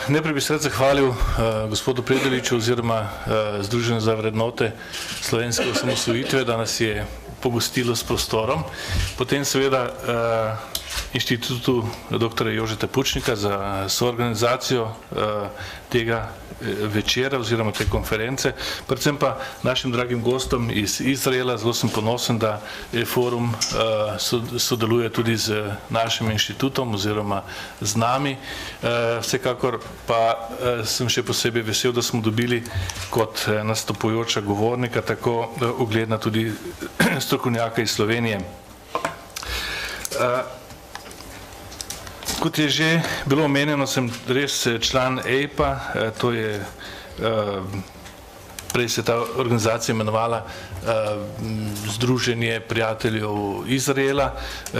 Najprej bi se rad zahvalil gospodu Predeliču oziroma Združenju za vrednote slovenske osamosvojitve, da nas je pogostilo s prostorom. Potem seveda Inštitutu dr. Jožeta Pučnika za soorganizacijo tega večera oziroma te konference, predvsem pa našim dragim gostom iz Izraela. Zelo sem ponosen, da forum sodeluje tudi z našim inštitutom oziroma z nami. Vsekakor pa sem še posebej vesel, da smo dobili kot nastopujoča govornika tako ugledna tudi strokovnjaka iz Slovenije. Kot je že bilo omenjeno, sem res član EIPA, to je, prej se ta organizacija imenovala Združenje prijateljev Izraela,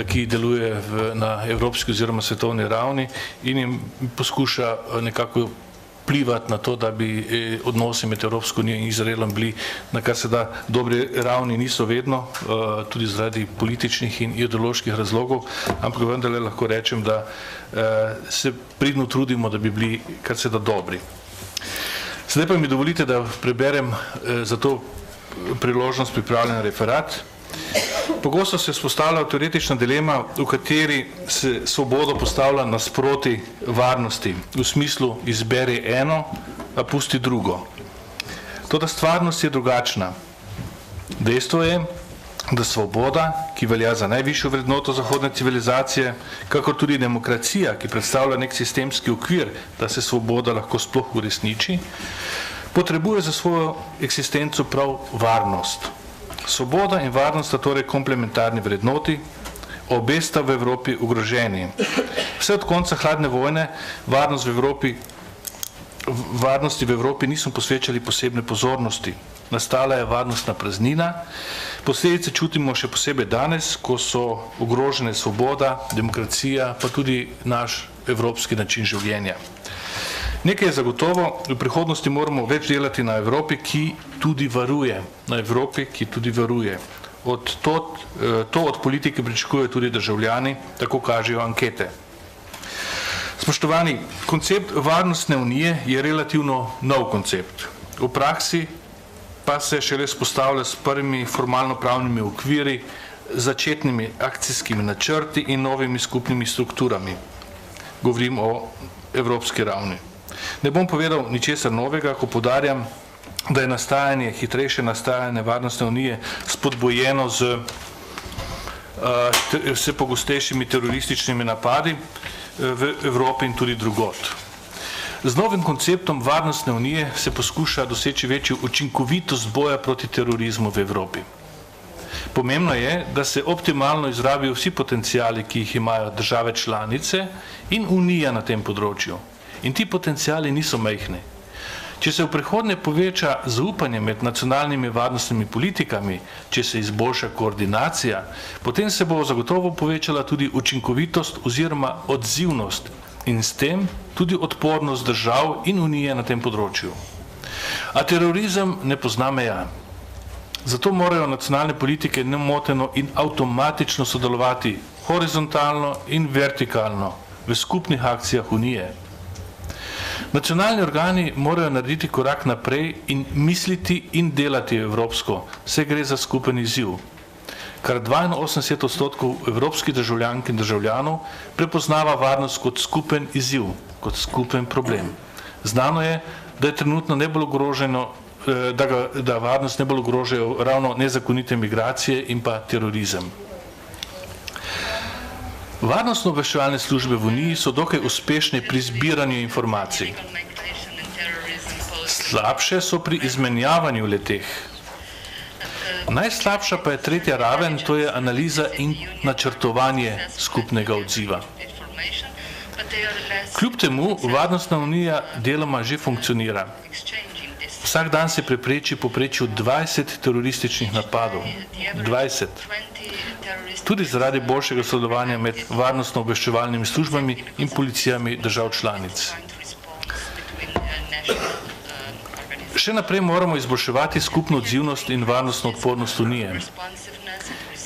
ki deluje na evropski oziroma svetovni ravni in jim poskuša nekako vplivati na to, da bi odnosi med Evropsko unijo in Izraelom bili na kar se da dobri ravni, niso vedno, tudi zaradi političnih in ideoloških razlogov, ampak vendarle lahko rečem, da se pridno trudimo, da bi bili kar se da dobri. Sedaj pa mi dovolite, da preberem za to priložnost pripravljen referat. Pogosto se vzpostavlja teoretična dilema, v kateri se svobodo postavlja nasproti varnosti, v smislu izberi eno, a pusti drugo. Toda stvarnost je drugačna. Dejstvo je, da svoboda, ki velja za najvišjo vrednoto zahodne civilizacije, kakor tudi demokracija, ki predstavlja nek sistemski okvir, da se svoboda lahko sploh uresniči, potrebuje za svojo eksistenco prav varnost. Svoboda in varnost sta torej komplementarni vrednoti, obe sta v Evropi ogroženi. Vse od konca hladne vojne varnosti v Evropi nismo posvečali posebne pozornosti. Nastala je varnostna praznina, posledice čutimo še posebej danes, ko so ogrožene svoboda, demokracija, pa tudi naš evropski način življenja. Nekaj je zagotovo, v prihodnosti moramo več delati na Evropi, ki tudi varuje. Na Evropi, ki tudi varuje. To od politike pričakujejo tudi državljani, tako kažejo ankete. Spoštovani, koncept varnostne unije je relativno nov koncept. V praksi pa se šele vzpostavlja s prvimi formalno-pravnimi okviri, začetnimi akcijskimi načrti in novimi skupnimi strukturami. Govorim o evropski ravni. Ne bom povedal ničesar novega, ko poudarjam, da je hitrejše nastajanje varnostne unije spodbojeno z vse pogostejšimi terorističnimi napadi v Evropi in tudi drugod. Z novim konceptom varnostne unije se poskuša doseči večjo učinkovitost boja proti terorizmu v Evropi. Pomembno je, da se optimalno izrabijo vsi potencijali, ki jih imajo države članice in unija na tem področju. In ti potencijali niso majhni. Če se v prihodnje poveča zaupanje med nacionalnimi varnostnimi politikami, če se izboljša koordinacija, potem se bo zagotovo povečala tudi učinkovitost oziroma odzivnost in s tem tudi odpornost držav in unije na tem področju. A terorizem ne pozna meja. Zato morajo nacionalne politike nemoteno in avtomatično sodelovati horizontalno in vertikalno v skupnih akcijah unije. Nacionalni organi morajo narediti korak naprej in misliti in delati evropsko, saj gre za skupen izziv. Kar 82% evropskih državljank in državljanov prepoznava varnost kot skupen izziv, kot skupen problem. Znano je, da je trenutno najbolj ogroženo, da varnost najbolj ogrožajo ravno nezakonite migracije in pa terorizem. Varnostno-obveščevalne službe v Uniji so dokaj uspešne pri zbiranju informacij. Slabše so pri izmenjavanju le-teh. Najslabša pa je tretja raven, to je analiza in načrtovanje skupnega odziva. Kljub temu Varnostna unija deloma že funkcionira. Vsak dan se prepreči povprečju 20 terorističnih napadov. 20. Tudi zaradi boljšega sodelovanja med varnostno-obveščevalnimi službami in policijami držav članic. Še naprej moramo izboljševati skupno odzivnost in varnostno odpornost Unije.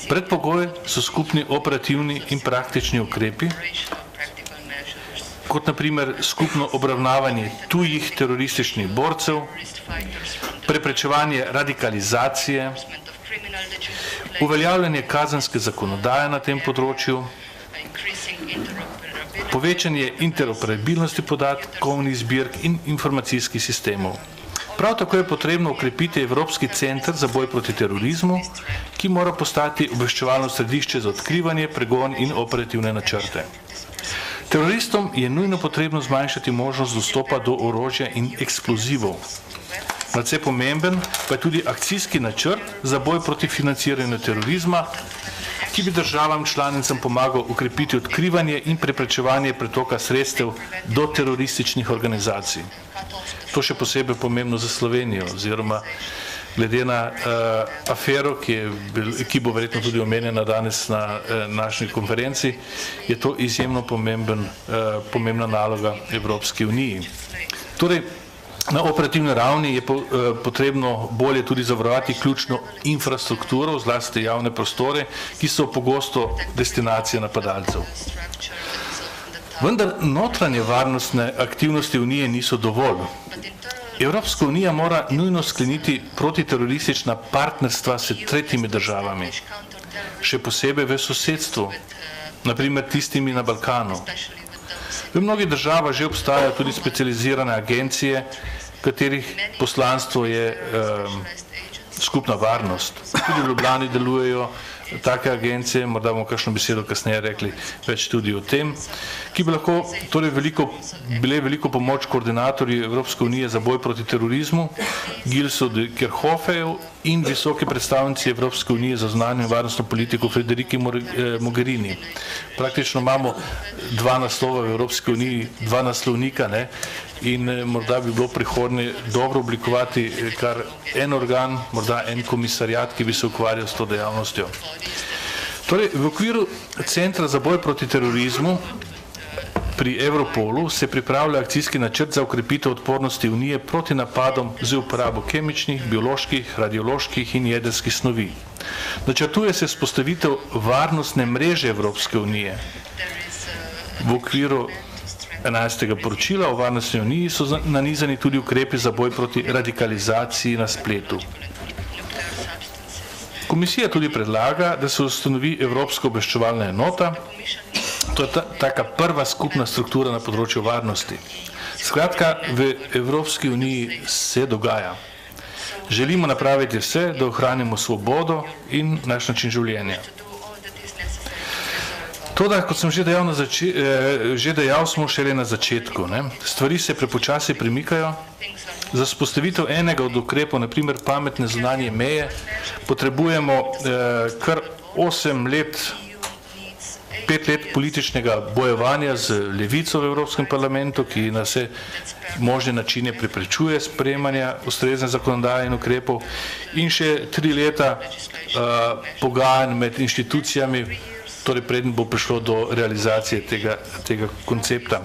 Predpogoj so skupni operativni in praktični ukrepi, kot naprimer skupno obravnavanje tujih terorističnih borcev, preprečevanje radikalizacije, uveljavljanje kazenske zakonodaje na tem področju, povečanje interoperabilnosti podatkovnih zbirk in informacijskih sistemov. Prav tako je potrebno okrepiti Evropski center za boj proti terorizmu, ki mora postati obveščevalno središče za odkrivanje, pregon in operativne načrte. Teroristom je nujno potrebno zmanjšati možnost dostopa do orožja in eksplozivov. Nadvse pomemben pa je tudi akcijski načrt za boj proti financiranju terorizma, ki bi državam članicam pomagal ukrepiti odkrivanje in preprečevanje pretoka sredstev do terorističnih organizacij. To še posebej pomembno za Slovenijo, oziroma glede na afero, ki bo verjetno tudi omenjena danes na naši konferenci, je to izjemno pomembna naloga Evropske unije. Torej, na operativni ravni je potrebno bolje tudi zavarovati ključno infrastrukturo, zlasti javne prostore, ki so pogosto destinacije napadalcev. Vendar notranje varnostne aktivnosti Unije niso dovolj. Evropska unija mora nujno skleniti protiteroristična partnerstva s tretjimi državami, še posebej v sosedstvu, naprimer tistimi na Balkanu. V mnogih državah že obstajajo tudi specializirane agencije, katerih poslanstvo je skupna varnost. Tudi v Ljubljani delujejo take agencije, morda bomo kakšno besedo kasneje rekli več tudi o tem, ki bi lahko torej bile veliko pomoč koordinatorji Evropske unije za boj proti terorizmu, Gilsu de Kerhofeju in visoki predstavnici Evropske unije za zunanjo in varnostno politiko Federiki Mogherini. Praktično imamo dva naslova v Evropski uniji, dva naslovnika, ne? In morda bi bilo prihodnje dobro oblikovati kar en organ, morda en komisarjat, ki bi se ukvarjal s to dejavnostjo. Torej, v okviru Centra za boj proti terorizmu pri Europolu se pripravlja akcijski načrt za okrepitev odpornosti Unije proti napadom z uporabo kemičnih, bioloških, radioloških in jedrskih snovi. Načrtuje se vzpostavitev varnostne mreže Evropske unije. V okviru 11. poročila o varnostni uniji so nanizani tudi ukrepi za boj proti radikalizaciji na spletu. Komisija tudi predlaga, da se ustanovi Evropska obveščevalna enota, to je taka prva skupna struktura na področju varnosti. Skratka, v Evropski uniji se dogaja. Želimo napraviti vse, da ohranimo svobodo in naš način življenja. Toda, kot sem že dejal, smo šele na začetku. Stvari se prepočasi premikajo. Za vzpostavitev enega od ukrepov, naprimer pametne zunanje meje, potrebujemo kar 5 let političnega bojevanja z levico v Evropskem parlamentu, ki na vse možne načine preprečuje sprejemanja ustrezne zakonodaje in ukrepov, in še 3 leta pogajanj med inštitucijami, torej preden bo prišlo do realizacije tega koncepta.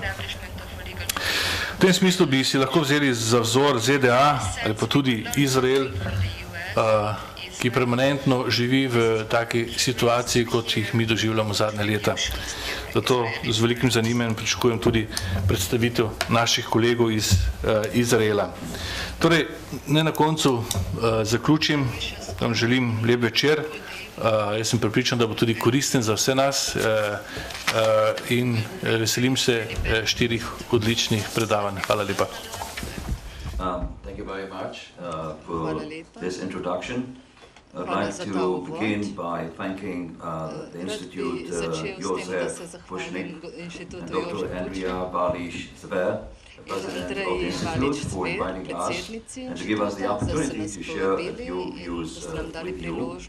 V tem smislu bi si lahko vzeli za vzor ZDA ali pa tudi Izrael, ki permanentno živi v taki situaciji, kot jih mi doživljamo zadnje leta. Zato z velikim zanimanjem pričakujem tudi predstavitev naših kolegov iz Izraela. Torej, naj na koncu zaključim, vam želim lep večer. Jaz sem prepričan, da bo tudi koristen za vse nas in veselim se 4 odličnih predavanj. Hvala lepa. Thank you very much for this introduction. I'd like to begin by thanking the Institute Jožeta Pučnika and Dr. Uriya Shavit, President of the Institute, for inviting us and to give us the opportunity to share a few views with you.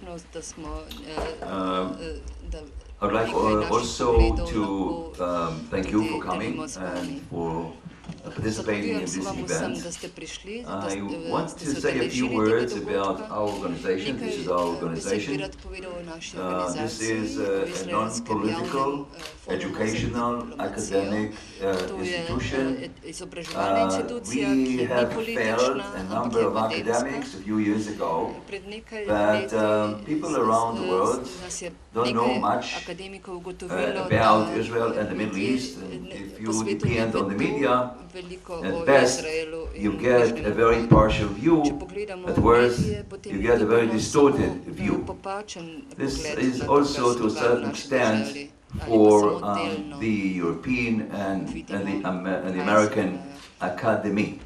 I would like also to thank you for coming and for participating in this event. I want to say a few words about our organization. This is our organization. This is a non-political, educational, academic institution. We have felt, a number of academics a few years ago, that people around the world don't know much about Israel and the Middle East. And if you depend on the media, at best you get a very partial view, at worst you get a very distorted view. This is also to a certain extent for the European and the American Academy.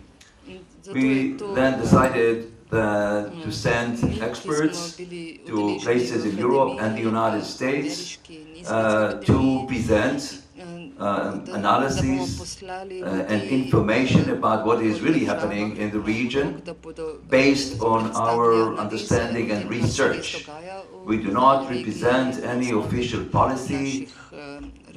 We then decided to send experts to places in Europe and the United States to present analyses and information about what is really happening in the region based on our understanding and research. We do not represent any official policy,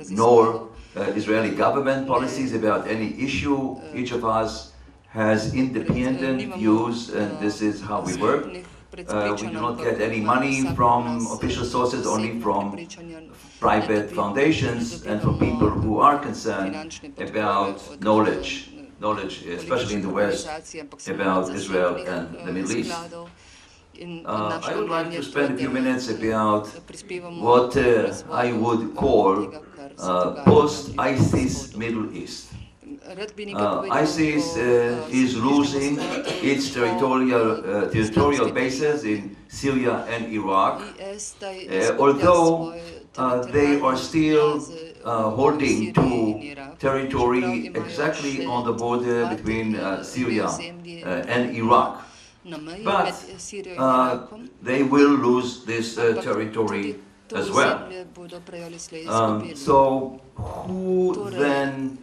nor Israeli government policies about any issue. Each of us has independent views, and this is how we work. We do not get any money from official sources, only from private foundations and from people who are concerned about knowledge, especially in the West, about Israel and the Middle East. I would like to spend a few minutes about what I would call post-ISIS Middle East. ISIS is losing its territorial bases in Syria and Iraq, although they are still holding to territory exactly on the border between Syria and Iraq. But they will lose this territory as well. So who then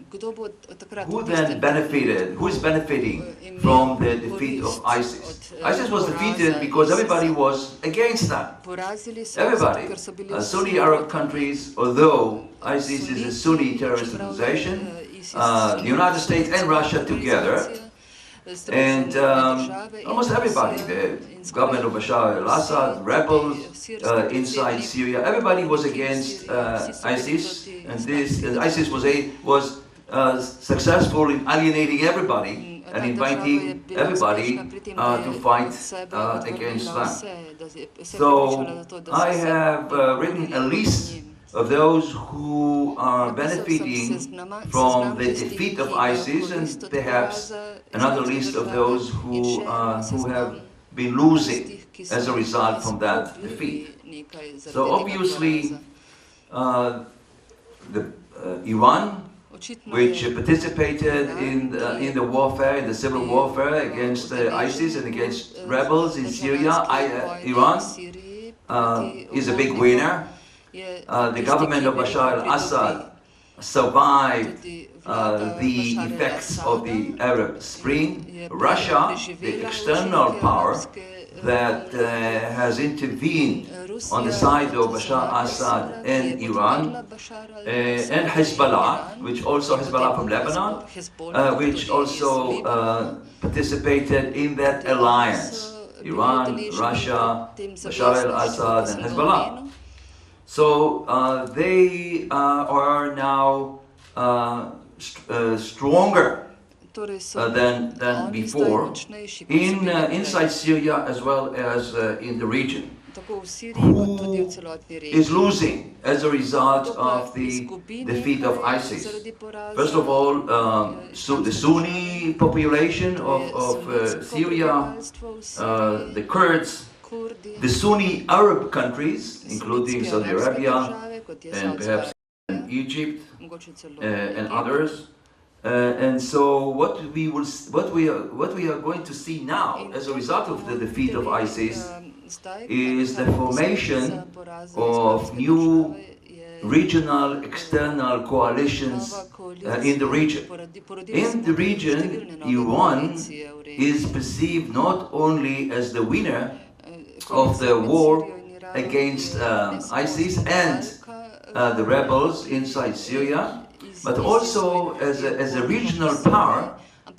benefited? Who is benefiting from the defeat of ISIS? ISIS was defeated because everybody was against them. Everybody. Sunni Arab countries, although ISIS is a Sunni terrorist organization, the United States and Russia together, and almost everybody, the government of Bashar al-Assad, rebels inside Syria, everybody was against ISIS, and ISIS was successful in alienating everybody and inviting everybody to fight against them. So I have written a list of those who are benefiting from the defeat of ISIS, and perhaps another list of those who have been losing as a result from that defeat. So obviously, Iran, which participated in the warfare, in the civil warfare against ISIS and against rebels in Syria, Iran is a big winner. The government of Bashar al-Assad survived the effects of the Arab Spring. Russia, the external power that has intervened on the side of Bashar al-Assad and Iran, and Hezbollah, which also Hezbollah from Lebanon, which also participated in that alliance. Iran, Russia, Bashar al-Assad, and Hezbollah. So they are now stronger than before inside Syria as well as in the region. Who is losing as a result of the defeat of ISIS? First of all, the Sunni population of Syria, the Kurds, the Sunni Arab countries, including Saudi Arabia and perhaps Egypt and others. And so what we are going to see now as a result of the defeat of ISIS is the formation of new regional external coalitions in the region. In the region, Iran is perceived not only as the winner of the war against ISIS and the rebels inside Syria, but also as a regional power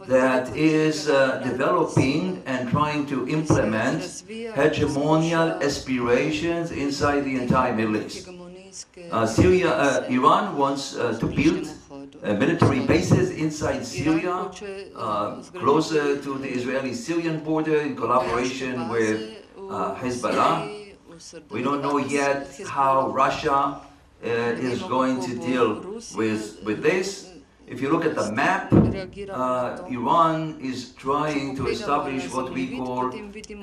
that is developing and trying to implement hegemonial aspirations inside the entire Middle East. Iran wants to build military bases inside Syria, closer to the Israeli-Syrian border in collaboration with Hezbollah. We don't know yet how Russia is going to deal with this. If you look at the map, Iran is trying to establish what we call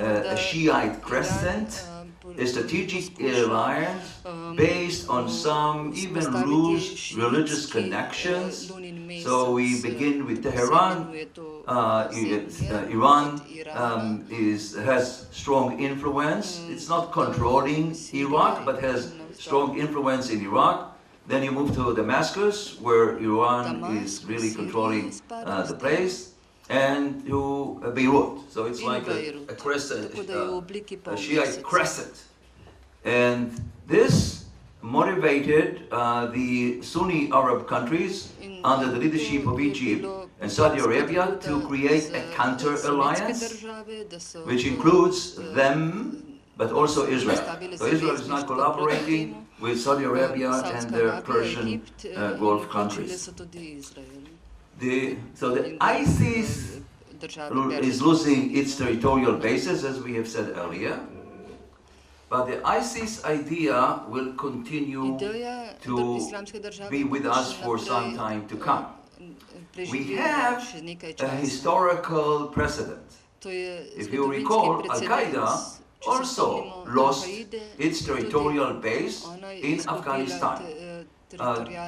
a Shiite crescent, a strategic alliance based on some even loose religious connections. So we begin with Tehran. Iran has strong influence. It's not controlling Iraq, but has strong influence in Iraq. Then you move to Damascus, where Iran is really controlling the place, and to Beirut. So it's like a crescent, a Shiite crescent. And this motivated the Sunni Arab countries under the leadership of Egypt and Saudi Arabia to create a counter-alliance, which includes them, but also Israel. So Israel is not collaborating with Saudi Arabia and the Persian Gulf countries. So the ISIS is losing its territorial bases, as we have said earlier, but the ISIS idea will continue to be with us for some time to come. We have a historical precedent. If you recall, Al-Qaeda also lost its territorial base in Afghanistan.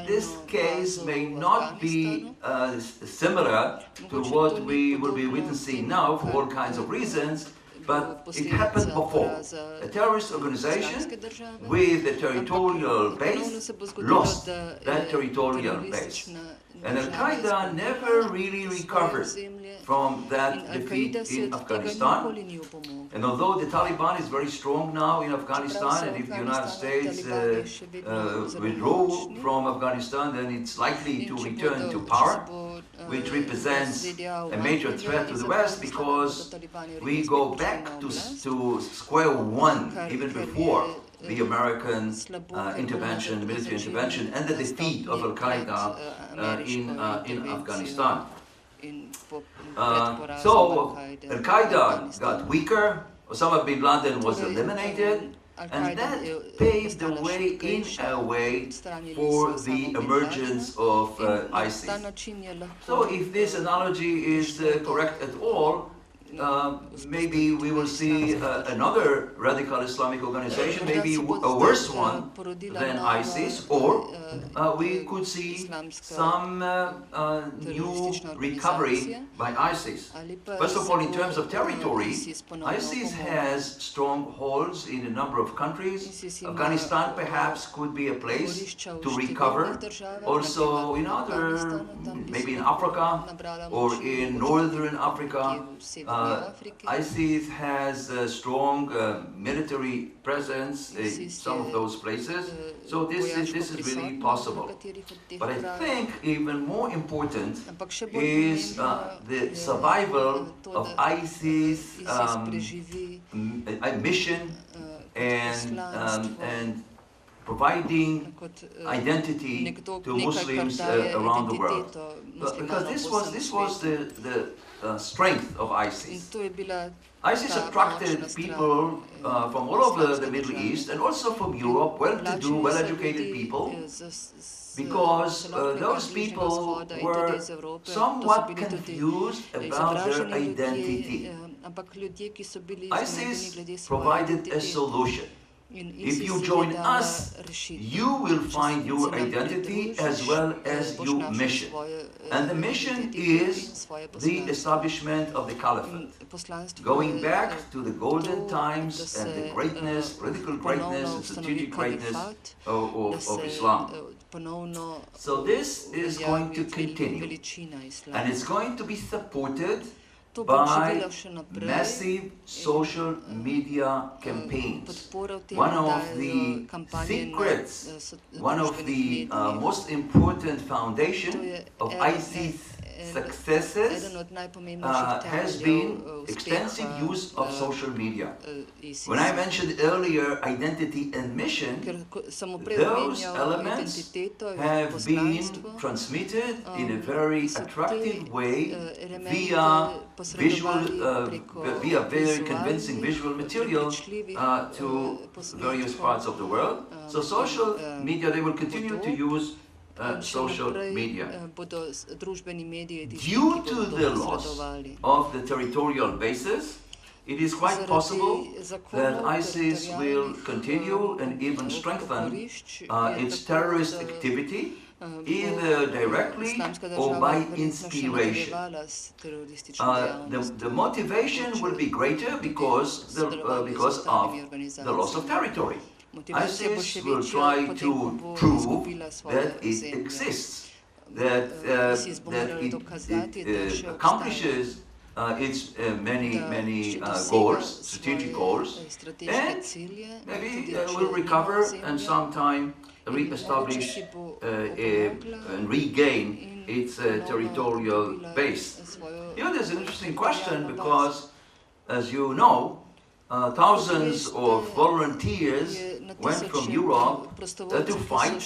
This case may not be similar to what we will be witnessing now for all kinds of reasons, but it happened before. A terrorist organization with a territorial base lost that territorial base. And Al-Qaeda never really recovered from that defeat in Afghanistan. And although the Taliban is very strong now in Afghanistan, and if the United States withdraw from Afghanistan, then it's likely to return to power, which represents a major threat to the West, because we go back to square one, even before the American intervention, military intervention, and the defeat of Al-Qaeda in Afghanistan. So Al-Qaeda got weaker, Osama bin Laden was eliminated, and that paved the way, in a way, for the emergence of ISIS. So if this analogy is correct at all, maybe we will see another radical Islamic organization, maybe a worse one than ISIS, or we could see some new recovery by ISIS. First of all, in terms of territory, ISIS has strongholds in a number of countries. Afghanistan perhaps could be a place to recover. Also in other, maybe in Africa or in northern Africa, ISIS has a strong military presence in some of those places, so this is really possible. But I think even more important is the survival of ISIS mission and providing identity to Muslims around the world. Because this was the strength of ISIS. ISIS attracted people from all over the Middle East and also from Europe, well-to-do, well-educated people, because those people were somewhat confused about their identity. ISIS provided a solution. If you join us, you will find your identity as well as your mission. And the mission is the establishment of the caliphate, going back to the golden times and the greatness, political greatness and strategic greatness of Islam. So this is going to continue, and it's going to be supported by massive social media campaigns. One of the secrets, one of the most important foundation of ISIS successes has been extensive use of social media. When I mentioned earlier identity and mission, those elements have been transmitted in a very attractive way via very convincing visual material to various parts of the world. So social media, they will continue to use social media. Due to the loss of the territorial basis, it is quite possible that ISIS will continue and even strengthen its terrorist activity, either directly or by inspiration. The motivation will be greater because of the loss of territory. ISIS will try to prove that it exists, that it accomplishes its many goals, strategic goals, and maybe will recover and sometime re-establish and regain its territorial base. Here there's an interesting question because, as you know, thousands of volunteers went from Europe to fight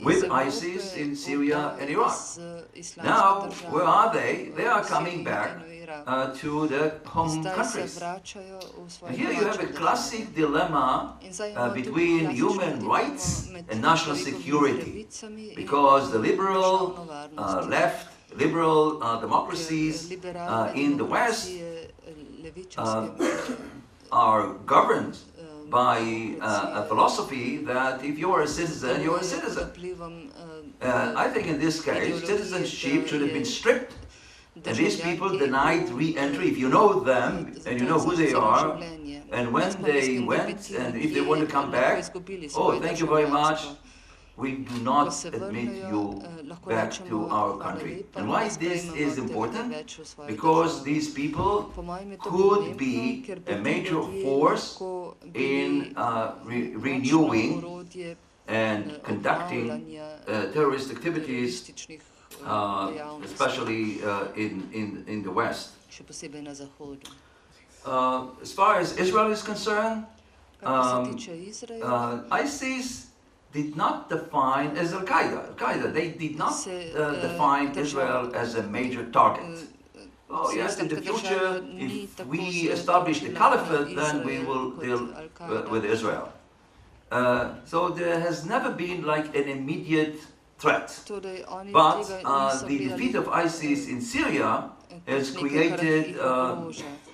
with ISIS in Syria and Iraq. Now, where are they? They are coming back to their home countries. And here you have a classic dilemma between human rights and national security, because the liberal liberal democracies in the West are governed by a philosophy that if you are a citizen, you are a citizen. I think in this case, citizenship should have been stripped, and these people denied re-entry. If you know them, and you know who they are, and when they went, and if they want to come back, oh, thank you very much, we do not admit you back to our country. And why this is important? Because these people could be a major force in renewing and conducting terrorist activities, especially in the West. As far as Israel is concerned, ISIS did not define, as Al-Qaeda, they did not define Israel as a major target. Oh yes, in the future, if we establish the caliphate, then we will deal with Israel. So there has never been like an immediate threat. But the defeat of ISIS in Syria has created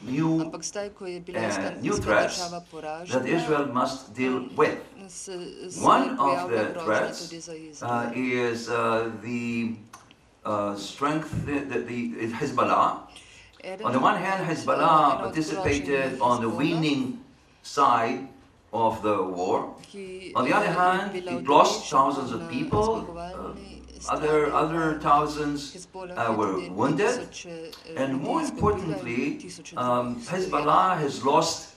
new threats that Israel must deal with. One of the threats is the strength, the Hezbollah. On the one hand, Hezbollah participated on the winning side of the war. On the other hand, it lost thousands of people. Other thousands were wounded, and more importantly, Hezbollah has lost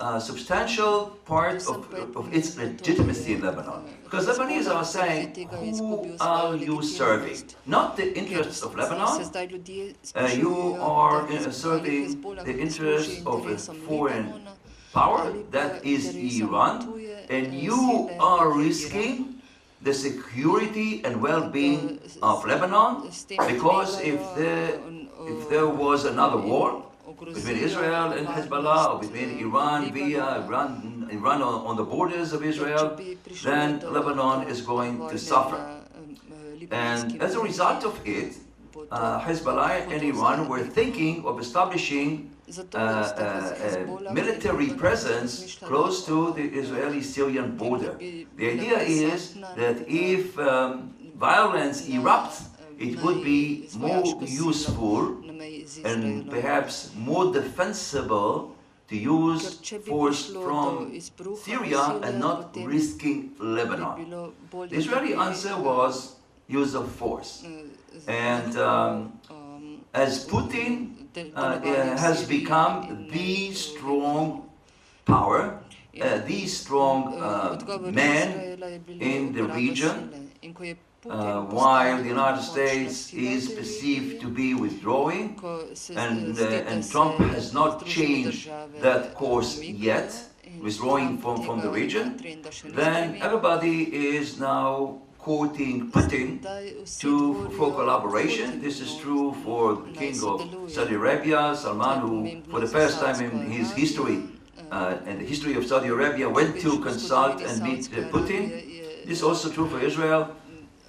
a substantial part of its legitimacy in Lebanon. Because Lebanese are saying, who are you serving? Not the interests of Lebanon, you are serving the interests of a foreign power, that is Iran, and you are risking the security and well-being of Lebanon, because if there was another war between Israel and Hezbollah, or between Iran on the borders of Israel, then Lebanon is going to suffer. And as a result of it, Hezbollah and Iran were thinking of establishing a military presence close to the Israeli-Syrian border. The idea is that if violence erupts, it would be more useful and perhaps more defensible to use force from Syria and not risking Lebanon. The Israeli answer was use of force. And as Putin has become the strong power, the strong man in the region, while the United States is perceived to be withdrawing, and Trump has not changed that course yet, withdrawing from the region, then everybody is now quoting Putin for collaboration. This is true for the king of Saudi Arabia, Salman, who for the first time in his history, and the history of Saudi Arabia, went to consult and meet Putin. This is also true for Israel.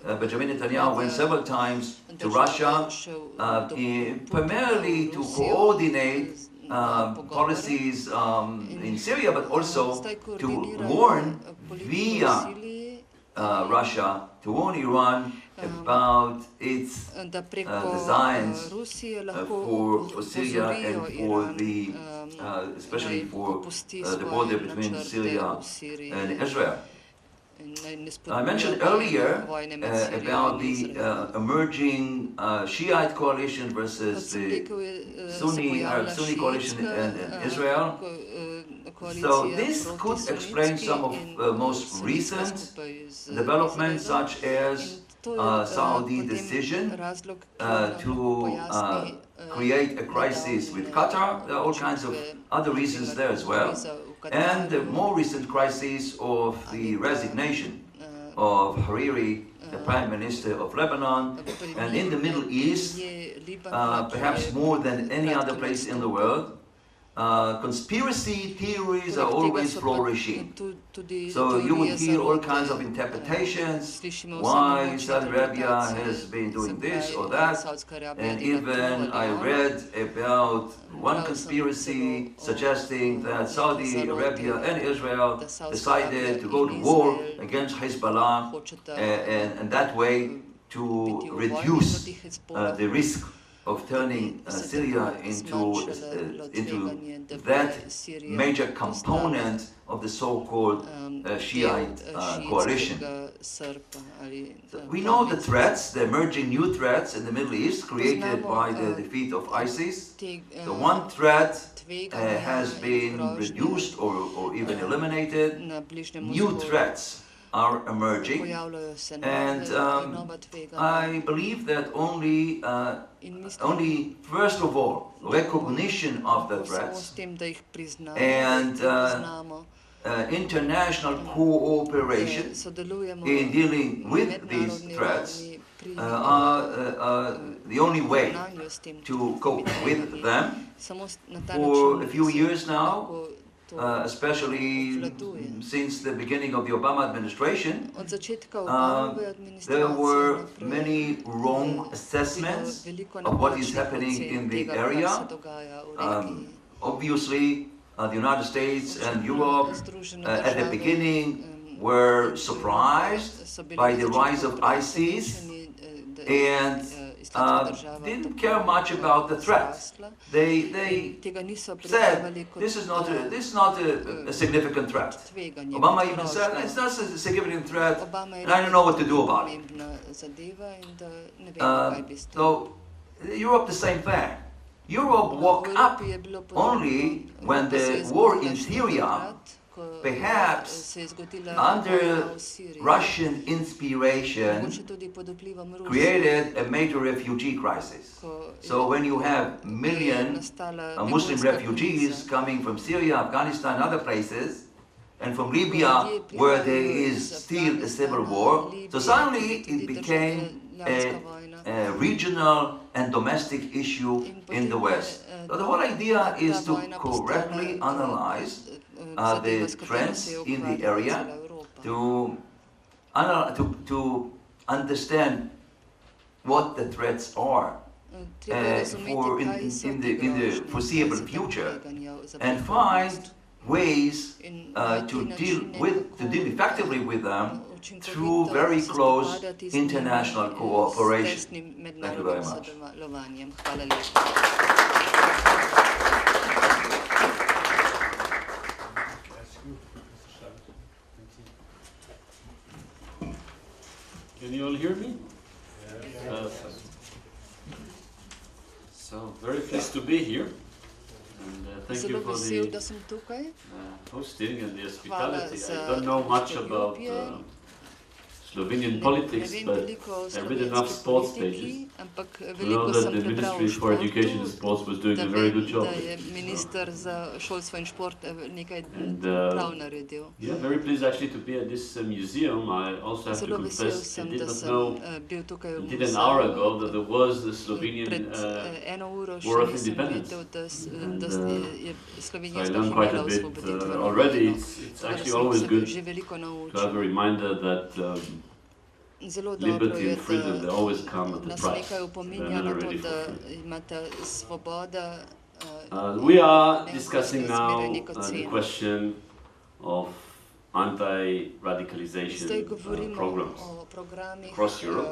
Benjamin Netanyahu went several times to Russia, primarily to coordinate policies in Syria, but also to warn via Russia, to warn Iran about its designs for Syria and for the, especially for the border between Syria and Israel. I mentioned earlier about the emerging Shiite coalition versus the Sunni coalition in Israel. So this could explain some of the most recent developments, such as Saudi decision to create a crisis with Qatar. There are all kinds of other reasons there as well. And the more recent crisis of the resignation of Hariri, the Prime Minister of Lebanon, and in the Middle East, perhaps more than any other place in the world, conspiracy theories are always flourishing. So you would hear all kinds of interpretations, why Saudi Arabia has been doing this or that, and even I read about one conspiracy suggesting that Saudi Arabia and Israel decided to go to war against Hezbollah, and that way to reduce the risk of turning Syria into that major component of the so-called Shiite coalition. So we know the threats, the emerging new threats in the Middle East created by the defeat of ISIS. The one threat has been reduced or even eliminated. New threats are emerging, and I believe that only first of all, recognition of the threats and international cooperation in dealing with these threats are the only way to cope with them. For a few years now, especially since the beginning of the Obama administration, there were many wrong assessments of what is happening in the area. Obviously, the United States and Europe at the beginning were surprised by the rise of ISIS and didn't care much about the threats. They said this is not a significant threat. Obama even said it's not a significant threat, and I don't know what to do about it. So Europe, the same thing. Europe woke up only when the war in Syria, perhaps under Russian inspiration, created a major refugee crisis. So when you have millions of Muslim refugees coming from Syria, Afghanistan, other places, and from Libya, where there is still a civil war, so suddenly it became a regional and domestic issue in the West. So the whole idea is to correctly analyze the trends in the area, to understand what the threats are in the foreseeable future, and find ways to deal effectively with them through very close international cooperation. Thank you very much. Can you all hear me? So, very pleased to be here. And thank you for vesel, da sem tukaj. hosting and the Hvala hospitality. za I don't know much about gostoljubje. Slovenian Ne politics, vem but veliko o I read enough slovenski sports politiki, pages ampak to know veliko that sem the prebral o Ministry for Education and športu, Sports was doing da a very vem, good job. da je minister za šolstvo in šport nekaj And prav naredil. yeah, very pleased actually to be at this museum. I also have to Zelo vesel confess, I sem, did da not sem know bil tukaj v until an hour ago muzeju. that there was the Slovenian Pred eno uro še War of nisem Independence. vedel, da je Slovenija So I sploh learned quite a imela bit osvoboditveno already. vojno. It's Tako da actually sem always se good že veliko to have a naučil. reminder that Zelo dobro liberty je, and freedom, they always come at a nas price. nekaj They're opominja never na to, really for da free. imata svoboda We are ne discussing hočeta zmeraj now neko the ceno. question of Zdaj anti-radicalization govorimo programs o programih across Europe.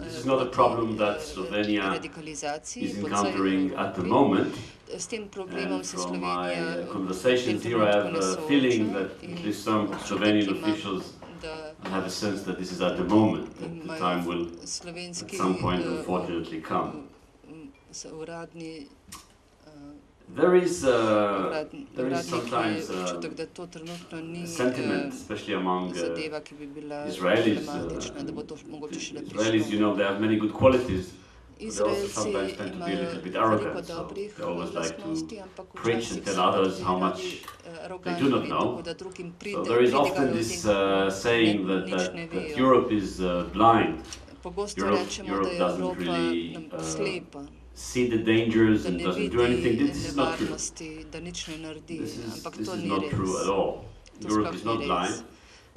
This is not a problem that Slovenia radikalizaciji is po encountering celej at the Evropi. moment. S tem problemom And se from my Slovenija v conversations tem here, I trenutku have ne a feeling sooča that in at least some občutek Slovenian imam, officials da have a sense that this is at the moment, that the imajo time will at slovenski some point unfortunately come. uradni There is uradniki sometimes občutek, da to trenutno ni sentiment, especially among zadeva, ki bi bila Israelis. problematična, da bo to mogoče šele Israelis, you prišlo. know, they have many good qualities. They also Izraelci sometimes tend to be a imajo little bit veliko arrogant, so dobrih they always like to lastnosti, ampak preach včasih and tell so others tudi how radi much arogantni, they do not know. tako da drugim So there is often pridigajo o this tem, kako saying nič ne that vejo. Europe is blind. Pogosto Europe rečemo, da Europe je doesn't Evropa really slepa, see the dangers da and ne doesn't do anything. vidi This is not true. nevarnosti, da nič ne naredi, ampak This to is ni not true at res. all. To Europe sploh is ni not res. blind.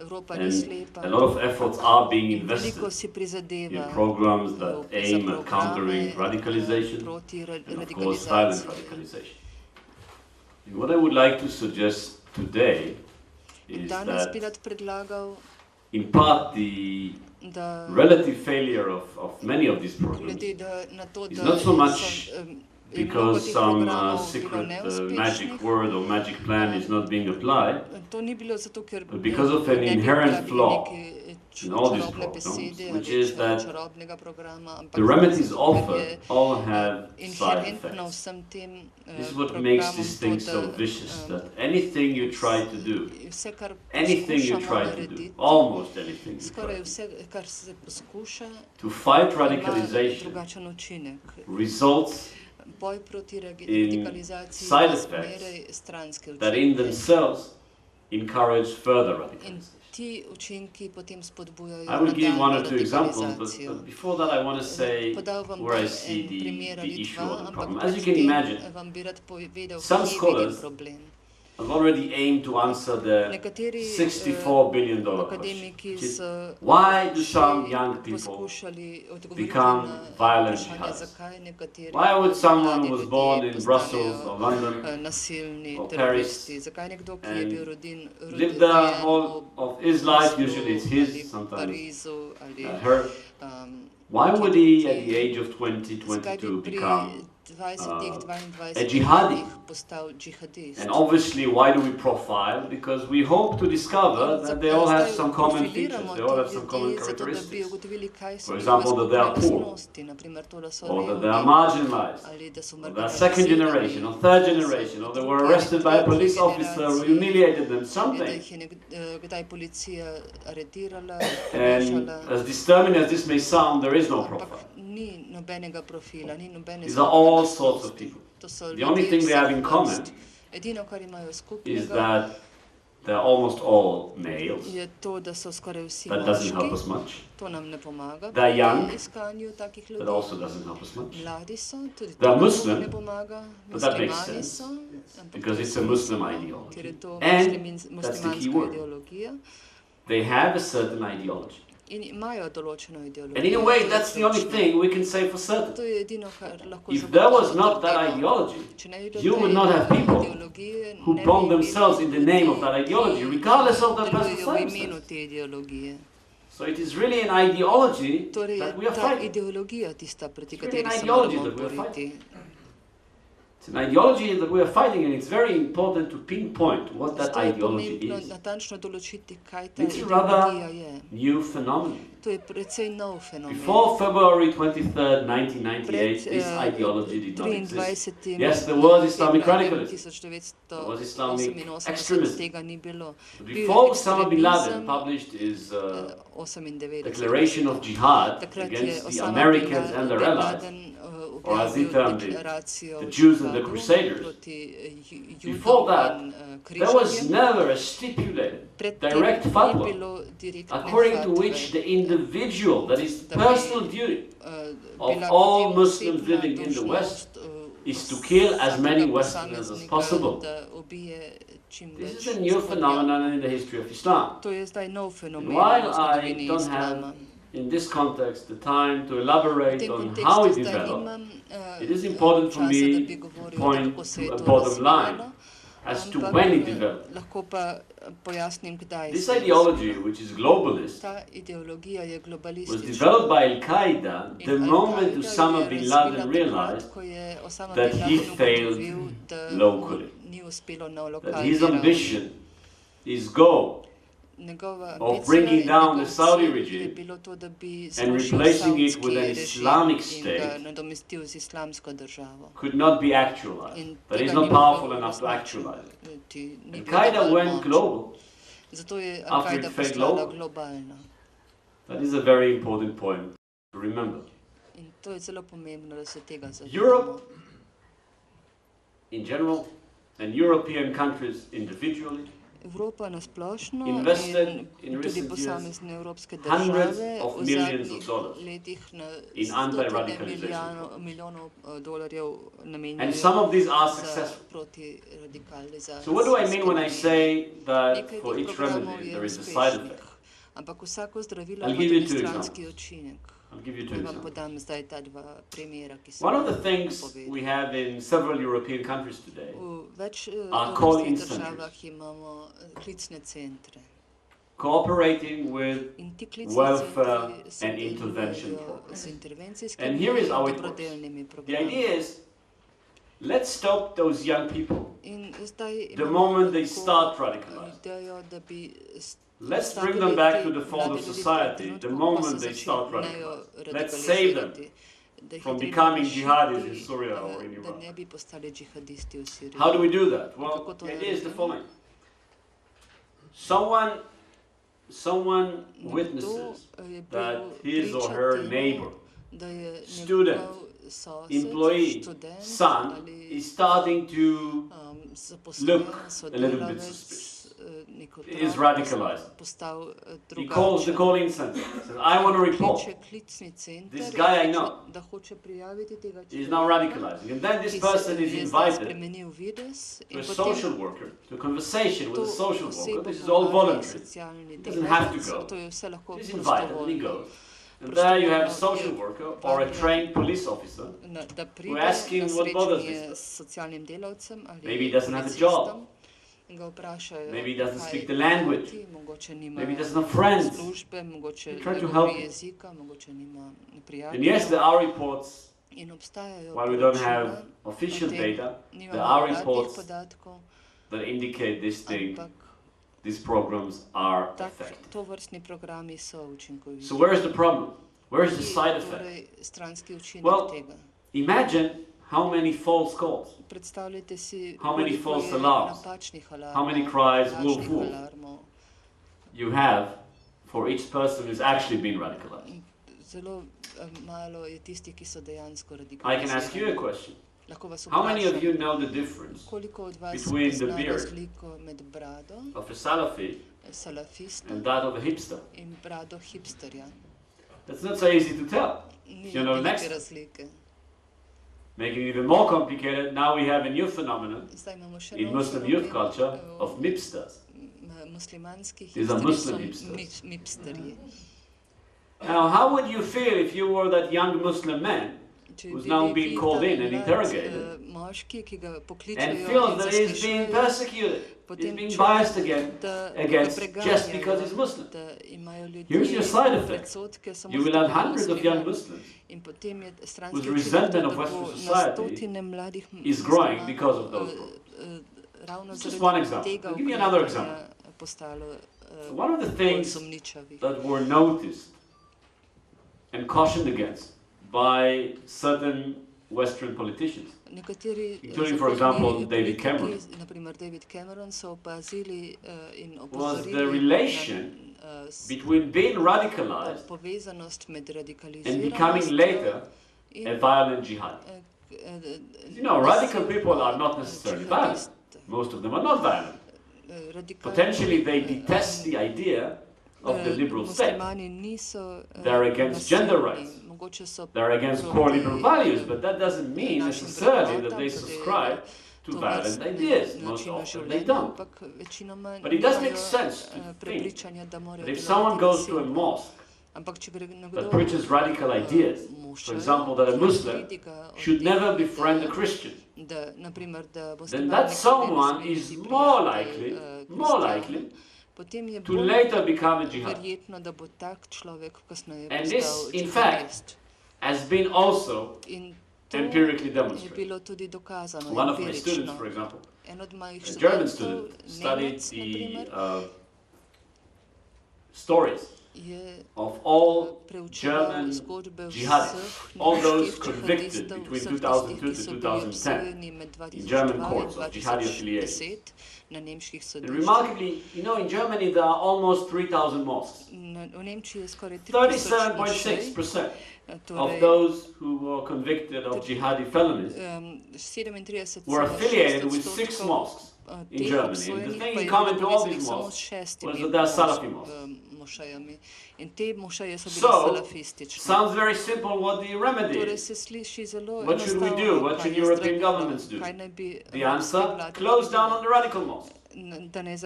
Evropa ni And slepa. a lot of efforts are being In invested veliko si in prizadeva programs that za aim at countering programe radicalization proti and of course violent radikalizaciji. radicalization. And what I would like to suggest today is Danes bi that rad predlagal, in part the da relative failure of many of these programs glede na to, is da not so much je mnogo because teh some programov bilo secret magic neuspešnih. word or magic plan is not being applied, To ni bilo zato, ker but because of an ne bi inherent uporabili flaw neke in all these čarobne programs, besede which ali is that čarobnega programa, ampak the remedies zato, ker offered je all have side inherentno effects. vsem tem This is what makes programom these to, things so da vicious, that anything you try to do, vse, kar anything you poskušamo try to do, narediti, almost anything you try skoraj to do, vse, kar se poskuša, to fight ima radicalization drugačen učinek. results Boj proti in radikalizaciji side ima effects zmeraj stranske that in učinke. themselves encourage further In radicalization. ti učinki potem spodbujajo I will give one or two nadaljnjo examples, radikalizacijo. but before that I want to say Podal vam where I bom see en the primer ali issue dva, or the ampak problem. As pred you can tem imagine, vam bi rad povedal, some kje vidim scholars problem. I've already aimed to answer the Nekateri $64 billion question, akademiki which is so why do že some young people poskušali odgovoriti become na violent vprašanje, jihadists? zakaj nekateri Why would someone mladi who was ljudje born in Brussels postanejo, or London nasilni or teroristi, zakaj nekdo, ki je and bil lived the rojen whole of his life, usually it's ali his, sometimes Parizu ali her. Why would he at the age of 20, zakaj bi 22 pri become 20, a jihadi? postal džihadist. And obviously, why do we profile? Because we hope to discover that they all have some common features, they all have some common characteristics. For example, that they are poor, or that they are marginalized, or they are second generation, or third generation, or they were arrested by a police officer who humiliated them, something. And as disturbing as this may sound, there is no profile. Ni nobenega profila, ni nobene These are all sorts of people. To so The only ljudje thing they have vseh in common vrst. Edino, kar imajo is skupnega, that they're almost all males. je to, da so skoraj vsi That doesn't help us moški. much. To nam ne pomaga They're pri young. iskanju takih That ljudi. also doesn't help us much. Mladi so, tudi to They're nam Muslim, ne pomaga. but that makes Muslimani sense, so, ampak because to it's so a Muslim muslimani, ideology. ker je to And that's the key muslimanska word. ideologija. They have a certain ideology. In imajo določeno ideologijo. And in a way, To je that's the only ključno. thing we can say for certain. To je edino, kar lahko If there was zagotovimo, not that trdimo. ideology, Če ne bi bilo you te would not have people ideologije, who ne bi bomb imeli themselves in the name of that ljudi, ideology, regardless of their ki personal delujejo v imenu circumstances. te ideologije. So it is really an ideology Torej that we je are ta fighting. ideologija tista, proti It's really kateri an se ideology moramo that we are boriti. It's an ideology that we are fighting, and it's very important to pinpoint what that ideology is. It's a rather new phenomenon. Before February 23rd, 1998, this ideology did not exist. Yes, there was Islamic radicalism, there was Islamic extremism. But before Osama bin Laden published his declaration of jihad against the Americans and their allies, or as he termed it, the Jews and the Crusaders, before that, there was never a stipulated direct fatwa according to which the individual, that is personal duty of all Muslims living in the West, is to kill as many Westerners as possible. This is a new phenomenon in the history of Islam. And while I don't have in this context the time to elaborate on how it developed, it is important for me to point to a bottom line as to when it developed. This ideology, which is globalist, was developed by Al-Qaeda the moment Osama bin Laden realized that he failed locally, that his ambition, his goal of bringing down the Saudi regime and replacing it with an Islamic state could not be actualized, that he's not powerful enough to actualize it. Al-Qaeda went global after it failed local. That is a very important point to remember. Europe in general and European countries individually Evropa na splošno in tudi posamezne evropske hundreds države of v millions zadnjih of dollars letih na in stotine anti-radicalization milijonov dolarjev and some of these are za successful. proti radikalizacijo. So what do I mean when I say that for each remedy there is a side effect? Ampak vsako zdravilo I'll ima give you tudi two stranski učinek. I'll give you two Naj vam examples. podam zdaj ta dva primera, ki sem One of the jih things povedal. we have in several European countries today V več are call-in evropskih centers. državah imamo klicne centre. cooperating with In ti klicni welfare centri se and intervention delujejo programs. z intervencijskimi And here is in how it works. dobrodelnimi The programi. idea is, let's stop those young people In zdaj the imamo moment they tako start radicalizing. idejo, da bi Let's bring them back to the fold of society the moment they start radicalizing. Let's save them from becoming jihadis in Syria or in da Iraq. ne bi postali džihadisti v Siriji. How do we do that? Well, Kako to the idea is the naredimo? following. Someone witnesses that his or her neighbor, da je student, njegov sosed, employee, študent son ali is starting to zaposlen, look a little bit sodelavec, suspicious. nek Is otrok radicalized. postal He calls the drugačen. call-in center. Says, I want to report. Kliče klicni center, This guy I in know hoče- da hoče prijaviti tega is now radicalizing. And then this ki person se is je zdaj invited spremenil videz to in a potem social worker, to a conversation with to a social worker. osebo This is all povabi voluntary. socialni Doesn't have to delavec, go. to je vse lahko He's invited and he prostovoljno. goes. And there you have a social worker or a trained police officer. Da pride We ask him na what bothers srečanje this s socialnim delavcem ali Maybe he doesn't have a policistom job. in ga vprašajo, Maybe he doesn't kaj speak the language. ti, mogoče nima Maybe he doesn't have friends. službe, mogoče We ne try to govori help him. jezika, mogoče nima And prijateljev. yes, there are reports, In obstajajo while we don't poročila, have official o tem data, nimamo there are uradnih reports podatkov, that indicate this thing, ampak these programs are effective. tovrstni programi so učinkoviti. So where is the problem? Where is the Kje side je effect? torej stranski učinek Well, tega? Imagine how many false calls, Predstavljajte si, how many koliko false je alarms, napačnih alarmov, how many cries, wolf, lažnih wolf, alarmov. you have for each person who's actually been radicalized. Zelo malo je tistih, ki so dejansko I can ask you a radikalizirani. question. Lahko vas How many of you vprašam, know the difference koliko od vas between the pozna beard razliko med brado of a Salafi salafista and that of a hipster? in brado hipsterja? That's not so easy to tell. Ni You know, velike next- razlike. Making it even more complicated, now we have a new phenomenon Zdaj imamo še in nov Muslim fenomen, youth culture of mipsters. Muslimanski These are hipsterji Muslim so hipsters. mipsterji. Now, how would you feel if you were that young Muslim man Če who's bi now vi being ta called in and mlad, interrogated? moški, moški, ki ga and pokličejo feels in that he is being zaslišujejo, persecuted, he's potem being čuti, biased da against ga just because he's preganjajo, Muslim. da imajo Here's your ljudje side effect. predsodke samo You will zato, have ker je hundreds of young musliman. Muslims In potem je stranski whose učinek, resentment da of bo Western na society stotine mladih is growing muslimanov, because of those problems. ravno Just one zaradi example. tega I'll give you another ukrepanja example. postalo One of the bolj things sumničavih. that were noticed and cautioned against by certain Western politicians, Nekateri including, for example, David politiki, Cameron, naprimer David Cameron, so opazili in was the opozorili relation na between being radicalized povezanost med and becoming later in a violent jihad. You know, radical people are not necessarily violent. Most of them are not violent. Potentially they detest the idea of the liberal state. They're against gender rights. They're against core liberal values, but that doesn't mean necessarily that they subscribe to violent ideas. Most often they don't. But it does make sense to think that if someone goes to a mosque that preaches radical ideas, for example, that a Muslim should never befriend a Christian, then that someone is more likely to later become a jihadi. And this, in fact, has been also empirically demonstrated. One of my students, for example, a German student, studied the stories of all German jihadists, all those convicted between 2002 to 2010 in German courts of jihadi affiliation. And remarkably, you know, in Germany there are almost 3,000 mosques. 37.6% of those who were convicted of jihadi felonies were affiliated with 6 mosques in Germany. And the thing in common to all these mosques was that they are Salafi mosques. So, sounds very simple. What the remedy is? What should we do? What should European governments do? The answer, close down on the radical mosques.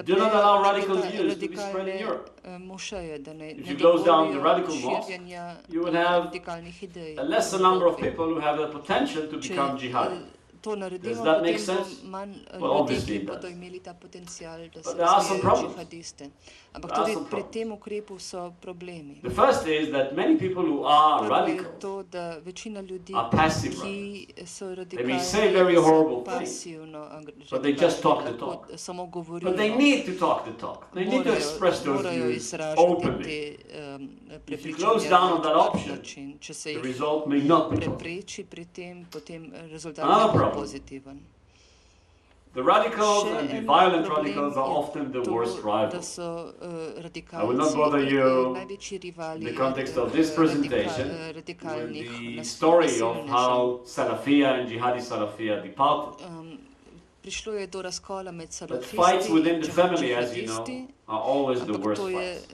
Do not allow radical views to be spread in Europe. If you close down the radical mosque, you will have a lesser number of people who have the potential to become jihadi. Does that make sense? Well, obviously it does. But there are some problems. The first is that many people who are radical are passive radicals. They may say very horrible things, but they just talk the talk. But they need to talk the talk. They need to express those views openly. If you close down on that option, the result may not be positive. Another problem. The radicals and the violent radicals are often the worst rivals. I will not bother you in the context of this presentation with the story of how Salafiyya and Jihadi Salafiyya departed. But fights within the family, as you know, are always the worst fights.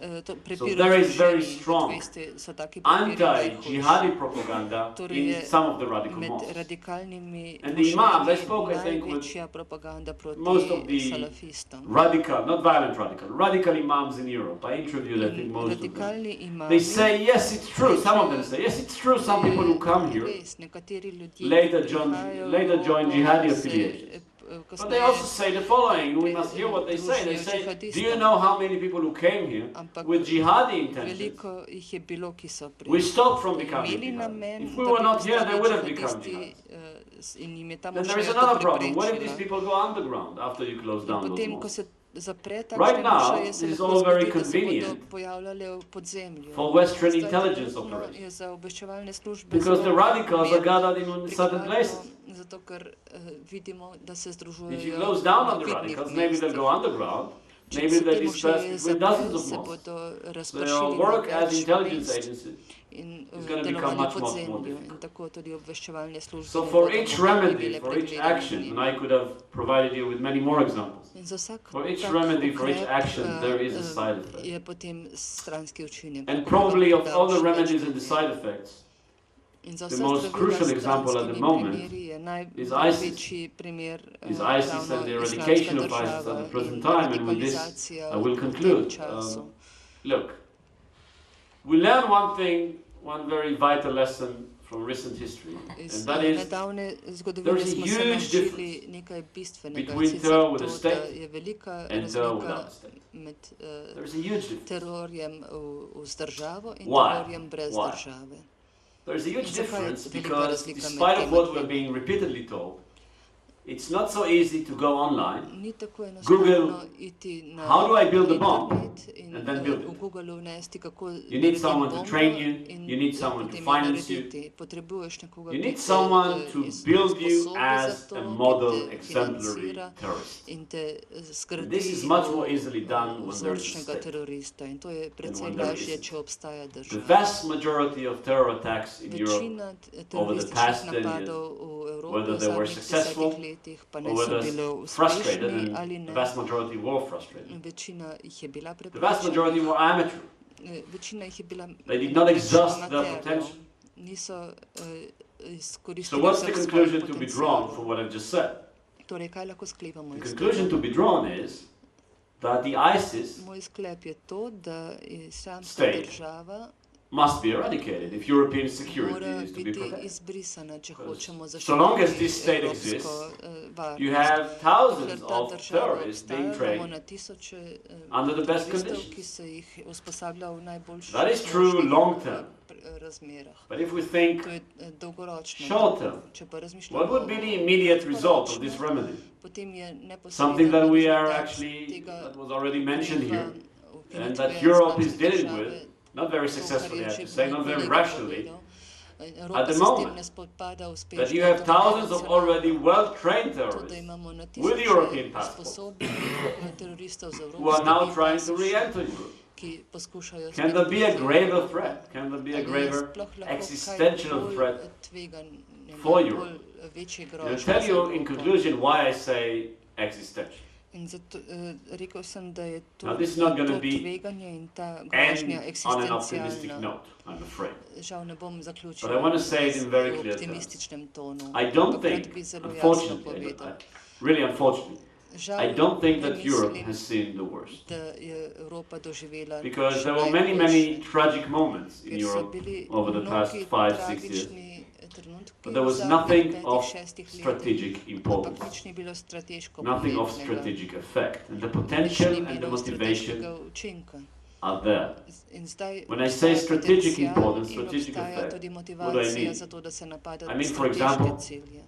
So there is very strong anti-jihadi propaganda in some of the radical mosques. And the imams, I spoke, I think, with most of the radical, not violent radical imams in Europe. I interviewed, I think, most of them. They say, yes, it's true. Some of them say, yes, it's true. Some people who come here later join jihadi affiliation. But they also say the following, we must hear what they say. They say, do you know how many people who came here with jihadi intentions? We stopped from becoming jihadi. If we were not here, they would have become jihadi. Then there is another problem. What if these people go underground after you close down those mosques? Right now, this is all very convenient for Western intelligence operations, because the radicals are gathered in certain places. If you close down on the radicals, maybe they'll go underground, maybe they'll disperse between dozens of mosques. Their work as intelligence agencies is going to become much more difficult. So for each remedy, for each action, and I could have provided you with many more examples, for each remedy, for each action, there is a side effect. And probably of all the remedies and the side effects, the most crucial example at the moment is ISIS. Is ISIS and the eradication of ISIS at the present time, and with this I will conclude. Look, we learn one thing, one very vital lesson from recent history, Iz and that is nedavne zgodovine there's a smo se huge naučili difference nekaj bistvenega, between sicer terror with to, a da state je velika and terror razlika without a state. med There's a huge difference. terorjem z državo in Why? terorjem brez Why? države. There's a huge Zakaj je difference velika because razlika med despite of tema what we're dvema? being repeatedly told, it's not so easy to go online, Ni tako enostavno Google, iti na how do I build a bomb? internet in And then build it. v Google vnesti, kako You need naredim someone to bombo train you, in you need someone to potem jo finance you, narediti. Potrebuješ nekoga, you ki need te, someone to build you usposobi za as to, a ki model te exemplary financira terrorist. in te zgradi And this is much more easily done when there's a vzorčnega state. terorista. In to je precej when there lažje, isn't. če obstaja The država. vast majority of terror attacks in Europe, Večina over the past terorističnih 10 napadov v Evropi whether v they were zadnjih successful 10 letih, pa or ne so whether bile frustrated, uspešni ali and the ne. vast majority were frustrated. Večina jih je bila The vast majority prepričana. were amateur. Večina jih je bila They did not exhaust their amaterjev. potential. Niso So izkoristili what's the vseh conclusion svojih to be drawn from potencialov. what I've just said? Torej, kaj lahko sklepamo The iz conclusion to tega? be drawn is that the ISIS Moj sklep je to, da Islamska State država must be eradicated if European security mora is to be biti protected. izbrisana, če hočemo So long as this zaščititi state evropsko exists, varnost. You have Ker thousands ta of država terrorists obstaja, being imamo trained na tisoče under the best teroristov, conditions. ki se jih usposablja v najboljših That is true možnih, long term. razmerah. But if we think To je dolgoročno. short term, Če pa razmišljamo what would be the immediate result of this remedy? potem je Something that we are rezultat actually, tega that was already mentioned here, ukinitve and that Europe is islamske dealing države, with, not very to, kar successfully, je I have že to say, not moj very kolega rationally, povedal. at Evropa the se s tem moment, ne spopada uspešno, that you have to thousands of nacionalno. already well-trained To, da terrorists imamo na with tisoče European passports usposobljenih teroristov z who are now evropskimi trying to pasoši, re-enter Europe. ki poskušajo Can there be a spet graver threat? Can there be a Ali je graver sploh lahko kaj existential bolj threat? tveganje, for bolj Europe? večje I'll grožnje tell za you in Evropo? conclusion why I say existential. In zato rekel sem, da je to, Now, this is not gonna to be tveganje in ta And grožnja on an optimistic eksistencialna. note, I'm afraid. Žal ne bom zaključil But I want to say it in very v clear optimističnem tonu. I don't Ampak rad think, bi zelo jasno unfortunately, povedal. really unfortunately, Žal I don't think ne that Europe mislim, has seen the worst. da je Evropa doživela Because še there were many, najhujše, many tragic moments in ker so Europe bili over the past mnogi 5-6 years. tragični trenutki But there v was zadnjih nothing 5, of 6 letih, strategic ampak importance, nič ni bilo strateško nothing of pomembnega. strategic effect. And the Nič potential ni and the imelo motivation strateškega učinka. are there. In zdaj When I say obstaja strategic potencial importance, in strategic obstaja effect, tudi what do I motivacija mean? za to, da se napada I mean, for strateške example, cilje.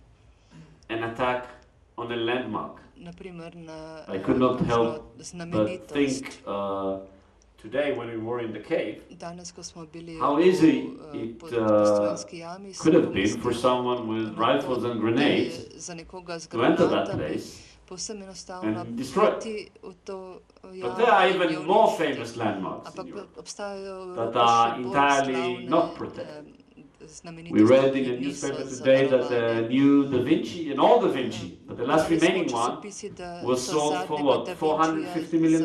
An attack on a landmark. Naprimer na I could not help but znamenitost. think today when we were in the cave, Danes, ko smo bili how easy v it Postojnski jami, could have been for someone with rifles and grenades za nekoga z to enter that granatami place. povsem enostavno and destroy it. priti v to But jamo there are in jo even more uničiti. famous landmarks in Ampak Europe. obstajajo v that Evropi are še bolj entirely slavne, not protected. znamenitosti, We read in ki a niso newspaper today that the zavarovane. new Da Vinci and all Da Vinci, but the last Brali smo remaining one časopisi, da was so sold for zadnjega what, Da $450 Vincija million?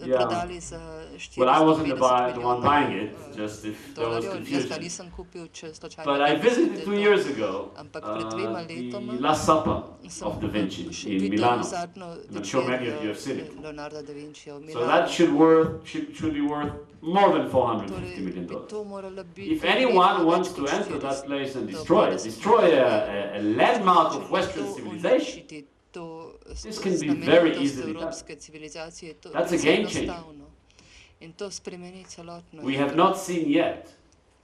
Yeah. Prodali za 450 Well, I wasn't the one milijonov buying it, just if there was dolarjev. Jaz ga confusion. nisem kupil, če slučajno But I ne visited mislite 2 to. years ago Ampak pred dvema the letoma Last Supper sem of Da Vinci in videl Milano. zadnjo I'm sure many of you večerjo have seen it. Leonarda da Vincija v So Milanu. that should be worth more than $450 million. Torej, bi to moralo biti If anyone vredno wants več to kot enter that 400 place and milijonov. destroy a landmark of Če Western to civilization, uničiti, to This can be very znamenitost easily done. evropske civilizacije, to That's a precej game changer. enostavno. In to spremeni celotno we have igro. not seen yet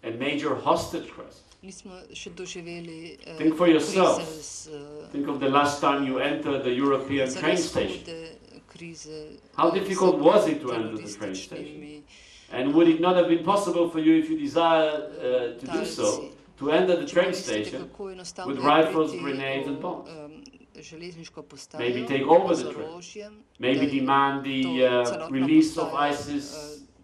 a major hostage crisis. Nismo še doživeli Think for yourself. krize z Think of the last time you entered the European train zares station. hude krize How z difficult was it to enter the train station? terorističnimi And would it not have been possible for you, if you desire to do so, talci. to enter the Če train pomislite, station, kako enostavno with je rifles, priti grenades v, and bombs? Železniško postajo Maybe take over z the train. orožjem, maybe da demand the to celotno release of postajo, ISIS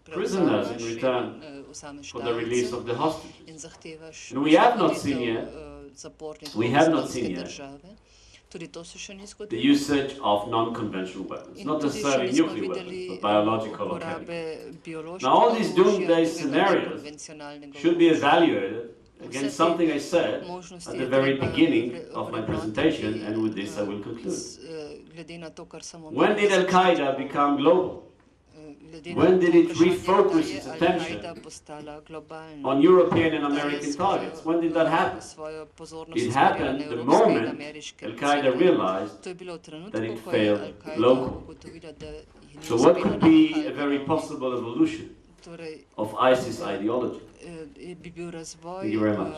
prevzameš prisoners in in, return vzameš for the release talce of the hostages. in zahtevaš And we have not osvoboditev, seen yet- zapornikov we have not Islamske seen yet države. Tudi to se še ni The zgodilo. usage of non-conventional weapons, In not tudi še necessarily nismo nuclear videli weapons, but biological or chemical. uporabe biološkega Now, all these orožja, doomsday drugega scenarios nekonvencionalnega should be orožja. evaluated against Vse te something I said možnosti at je the very treba beginning of my ovrednotiti, presentation, and with this I will conclude. glede na to, kar sem When did omenil. Al-Qaeda become global? When did it refocus its attention on European and American targets? When did that happen? It happened the moment Al-Qaeda realized that it failed locally. So what could be a very possible evolution of ISIS ideology? Thank you very much.